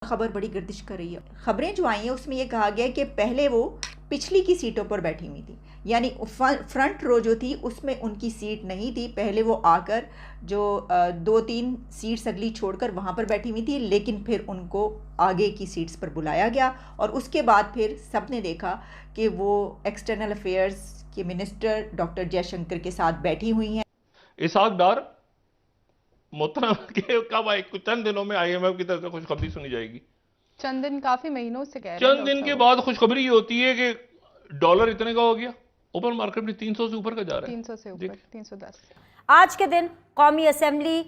खबर बड़ी गर्दिश कर रही है। खबरें जो आई हैं उसमें ये कहा गया है कि पहले वो पिछली की सीटों पर बैठी हुई थी, यानी फ्रंट रो जो थी उसमें उनकी सीट नहीं थी। पहले वो आकर जो 2-3 सीट्स अगली छोड़कर वहाँ पर बैठी हुई थी, लेकिन फिर उनको आगे की सीट्स पर बुलाया गया और उसके बाद फिर सबने देखा कि वो एक्सटर्नल अफेयर्स के मिनिस्टर डॉक्टर जयशंकर के साथ बैठी हुई हैं। इसहाक डार मोहतरम के कब आए? कुछ चंद दिनों में आईएमएफ की तरफ से खुशखबरी सुनी जाएगी। चंद दिन, काफी महीनों से कह रहे हैं चंद डॉक्टर दिन के साहब। बाद खुशखबरी ये होती है कि डॉलर इतने का हो गया, ओपन मार्केट में 300 से ऊपर का जा रहा है। 300 से ऊपर, 310। आज के दिन कौमी असेंबली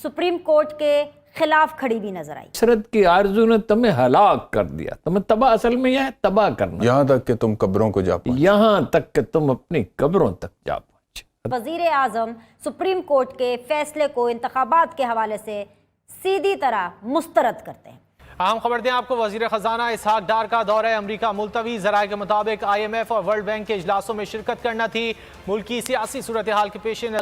सुप्रीम कोर्ट के खिलाफ खड़ी भी नजर आई। शरद की आरजू ने तुम्हें हलाक कर दिया। तुम्हें तबाह, असल में यह है तबाह करना, यहाँ तक कि तुम कब्रों को जा पहुंचे। यहाँ तक कि तुम अपनी कब्रों तक जा पहुंचे। वजीर आजम सुप्रीम कोर्ट के फैसले को इंतखाबात के हवाले से सीधी तरह मुस्तरद करते हैं। अहम खबर दें आपको, वजीर खजाना इसहाक डार का दौरा अमरीका मुलतवी। जराये के मुताबिक IMF और वर्ल्ड बैंक के इजलासों में शिरकत करना थी। मुल्क की सियासी सूरत हाल के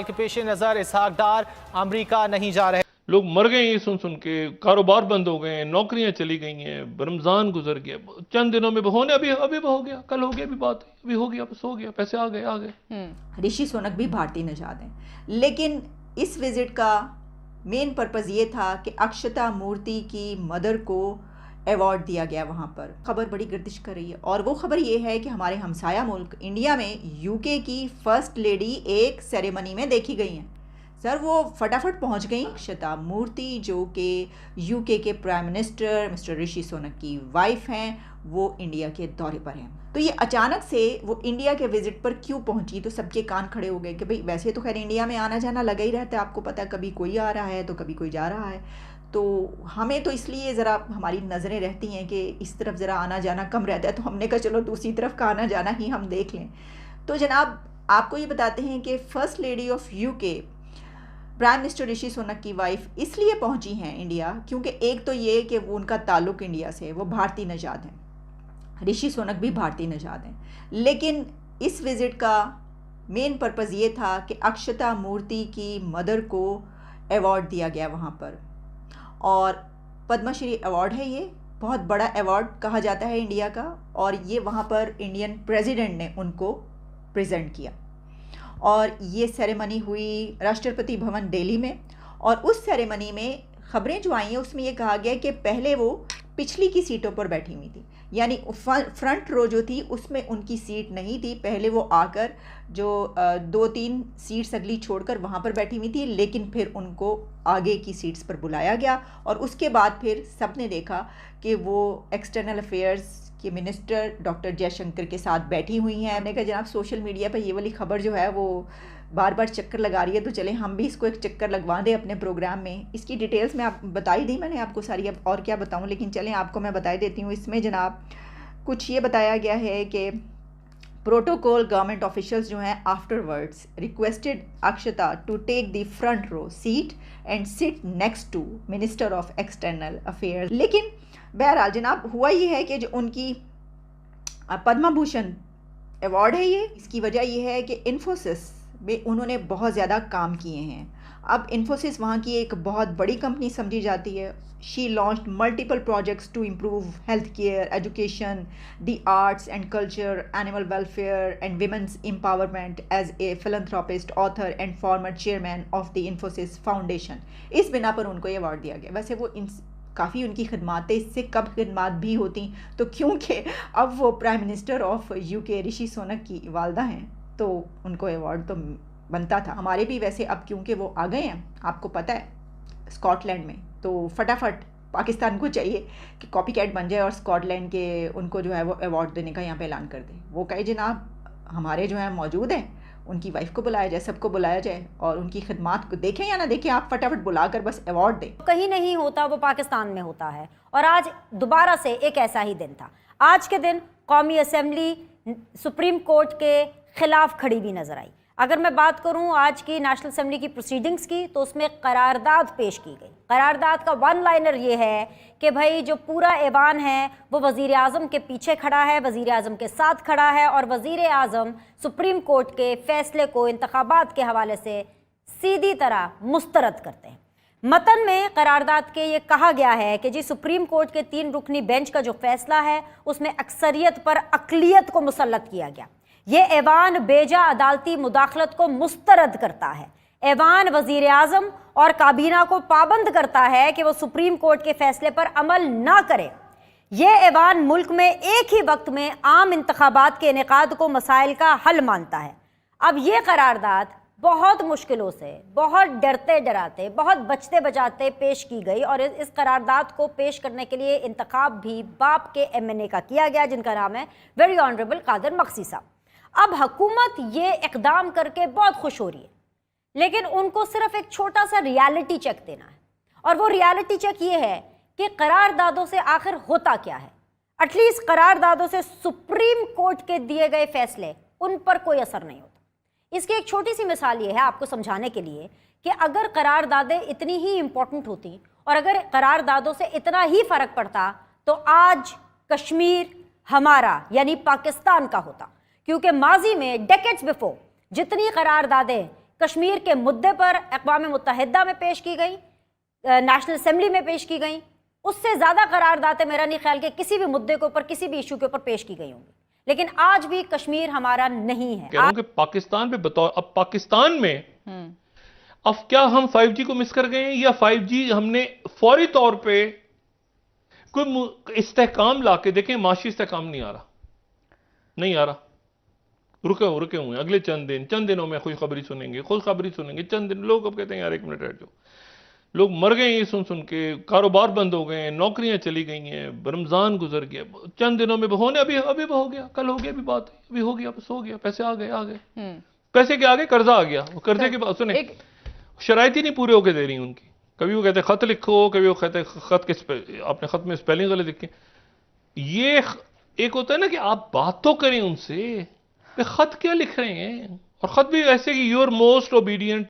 पेश नज़र इसहाक डार अमरीका नहीं जा रहे। लोग मर गए ये सुन सुन के, कारोबार बंद हो गए, नौकरियां चली गई हैं, रमजान गुजर गया, चंद दिनों में होने अभी हो गया, कल हो गया, अभी बात है, अभी हो गया, बस हो गया, पैसे आ गए। ऋषि सोनक भी भारतीय नजाद हैं, लेकिन इस विजिट का मेन पर्पज़ ये था कि अक्षता मूर्ति की मदर को अवार्ड दिया गया वहाँ पर। खबर बड़ी गर्दिश कर रही है और वो खबर ये है कि हमारे हमसाया मुल्क इंडिया में UK की फर्स्ट लेडी एक सेरेमनी में देखी गई हैं। सर वो फटाफट पहुँच गई। अक्षता मूर्ति जो कि UK के प्राइम मिनिस्टर मिस्टर ऋषि सोनक की वाइफ हैं, वो इंडिया के दौरे पर हैं। तो ये अचानक से वो इंडिया के विजिट पर क्यों पहुंची, तो सबके कान खड़े हो गए कि भाई वैसे तो खैर इंडिया में आना जाना लगा ही रहता है, आपको पता है, कभी कोई आ रहा है तो कभी कोई जा रहा है, तो हमें तो इसलिए ज़रा हमारी नज़रें रहती हैं कि इस तरफ ज़रा आना जाना कम रहता है, तो हमने कहा चलो दूसरी तरफ का आना जाना ही हम देख लें। तो जनाब आपको ये बताते हैं कि first lady of UK prime minister Rishi Sunak की वाइफ इसलिए पहुंची हैं इंडिया क्योंकि एक तो ये कि वो उनका ताल्लुक़ इंडिया से है, वो भारतीय नजाद हैं, ऋषि सोनक भी भारतीय नजाद हैं, लेकिन इस विज़िट का मेन पर्पज़ ये था कि अक्षता मूर्ति की मदर को अवार्ड दिया गया वहाँ पर, और पद्मश्री अवार्ड है, ये बहुत बड़ा अवार्ड कहा जाता है इंडिया का, और ये वहाँ पर इंडियन प्रेसिडेंट ने उनको प्रेजेंट किया और ये सेरेमनी हुई राष्ट्रपति भवन दिल्ली में। और उस सेरेमनी में खबरें जो आई हैं उसमें ये कहा गया कि पहले वो पिछली की सीटों पर बैठी हुई थी, यानी फ्रंट रो जो थी उसमें उनकी सीट नहीं थी। पहले वो आकर जो 2-3 सीट्स अगली छोड़कर वहाँ पर बैठी हुई थी, लेकिन फिर उनको आगे की सीट्स पर बुलाया गया और उसके बाद फिर सबने देखा कि वो एक्सटर्नल अफेयर्स के मिनिस्टर डॉक्टर जयशंकर के साथ बैठी हुई हैं। हमने कहा जनाब सोशल मीडिया पर ये वाली खबर जो है वो बार बार चक्कर लगा रही है, तो चलें हम भी इसको एक चक्कर लगवा दें अपने प्रोग्राम में। इसकी डिटेल्स में आप बताई दी मैंने आपको सारी, अब और क्या बताऊं, लेकिन चलें आपको मैं बता देती हूँ। इसमें जनाब कुछ ये बताया गया है कि प्रोटोकॉल गवर्नमेंट ऑफिशियल्स जो हैं afterwards requested Akshata to take the front row seat and sit next to minister of external affairs. लेकिन बहरहाल जनाब हुआ ये है कि जो उनकी पद्म भूषण अवार्ड है ये, इसकी वजह यह है कि इन्फोसिस में उन्होंने बहुत ज़्यादा काम किए हैं। अब इन्फोसिस वहाँ की एक बहुत बड़ी कंपनी समझी जाती है। She launched multiple projects to improve health care, education, the arts and culture, animal welfare and women's empowerment as a philanthropist, author and former chairman of the Infosys foundation. इस बिना पर उनको ये अवार्ड दिया गया। वैसे वो काफ़ी उनकी खिदमातें इससे कब खिदमात भी होती, तो क्योंकि अब वो प्राइम मिनिस्टर ऑफ UK ऋषि सोनक की वालदा हैं, तो उनको अवार्ड तो बनता था। हमारे भी वैसे अब क्योंकि वो आ गए हैं, आपको पता है, स्कॉटलैंड में, तो फटाफट पाकिस्तान को चाहिए कि कॉपी कैट बन जाए और स्कॉटलैंड के उनको जो है वो अवार्ड देने का यहाँ पे ऐलान कर दे। वो कहे जनाब हमारे जो है मौजूद हैं, उनकी वाइफ को बुलाया जाए, सबको बुलाया जाए और उनकी खिदमात को देखें या ना देखें, आप फटाफट बुलाकर बस अवार्ड दें। कहीं नहीं होता वो पाकिस्तान में होता है, और आज दोबारा से एक ऐसा ही दिन था। आज के दिन कौमी असेंबली सुप्रीम कोर्ट के खिलाफ खड़ी भी नजर आई। अगर मैं बात करूं आज की नेशनल असेंबली की प्रोसीडिंग्स की, तो उसमें करारदाद पेश की गई। करारदाद का वन लाइनर ये है कि भाई जो पूरा ऐवान है वो वज़ीर आज़म के पीछे खड़ा है, वज़ीर आज़म के साथ खड़ा है, और वज़ीर आज़म सुप्रीम कोर्ट के फैसले को इंतखाबात के हवाले से सीधी तरह मुस्तरद करते हैं। मतन में करारदाद के ये कहा गया है कि जी सुप्रीम कोर्ट के 3 रुकनी बेंच का जो फैसला है उसमें अक्सरियत पर अकलियत को मुसल्लत किया गया। ये ऐवान बेजा अदालती मुदाखलत को मुस्तरद करता है। ऐवान वजीर आजम और काबीना को पाबंद करता है कि वो सुप्रीम कोर्ट के फैसले पर अमल ना करे। ये ऐवान मुल्क में एक ही वक्त में आम इंतखाबात के इनेकाद को मसाइल का हल मानता है। अब ये करारदाद बहुत मुश्किलों से, बहुत डरते डराते, बहुत बचते बचाते पेश की गई और इस करारदाद को पेश करने के लिए इंतखाब भी बाप के MNA का किया गया, जिनका नाम है वेरी ऑनरेबल कादर मक्सी साहब। अब हुकूमत ये इकदाम करके बहुत खुश हो रही है, लेकिन उनको सिर्फ एक छोटा सा रियलिटी चेक देना है, और वो रियलिटी चेक ये है कि करारदादों से आखिर होता क्या है। एटलीस्ट करारदादों से सुप्रीम कोर्ट के दिए गए फैसले उन पर कोई असर नहीं होता। इसकी एक छोटी सी मिसाल ये है आपको समझाने के लिए कि अगर करारदादें इतनी ही इंपॉर्टेंट होती और अगर करारदादों से इतना ही फर्क पड़ता तो आज कश्मीर हमारा यानी पाकिस्तान का होता, क्योंकि माजी में डेकेड्स बिफोर जितनी करारदादें कश्मीर के मुद्दे पर अक़वाम मुत्तहिदा में पेश की गई, नेशनल असेंबली में पेश की गई, उससे ज़्यादा करारदादें मेरा नहीं ख्याल कि किसी भी मुद्दे के ऊपर, किसी भी इशू के ऊपर पेश की गई होंगी। लेकिन आज भी कश्मीर हमारा नहीं है। कह रहा हूं कि पाकिस्तान पे बताओ, अब पाकिस्तान में अब क्या हम 5G को मिस कर गए हैं, या 5G हमने फौरी तौर पे कोई इस्तेहकाम लाके देखें। माशी इस्तेहकाम नहीं आ रहा, रुके हुए हैं। अगले चंद दिनों में खुशखबरी सुनेंगे। चंद दिन लोग अब कहते हैं यार एक मिनट बैठ जाओ, लोग मर गए ये सुन के, कारोबार बंद हो गए हैं, नौकरियां चली गई हैं, रमजान गुजर गया, चंद दिनों में होने अभी हो गया, कल हो गया, अभी बात अभी हो गया, बस हो गया, पैसे आ गए पैसे के आगे कर्जा आ गया। वो कर्जे के बाद सुने शराइत ही नहीं पूरे होके दे रही उनकी। कभी वो कहते खत लिखो, कभी वो कहते खत के अपने खत में स्पेलिंग गलत लिखे। ये एक होता है ना कि आप बात तो करें उनसे, खत क्या लिख रहे हैं, और खत भी ऐसे कि यूर मोस्ट ओबीडियंट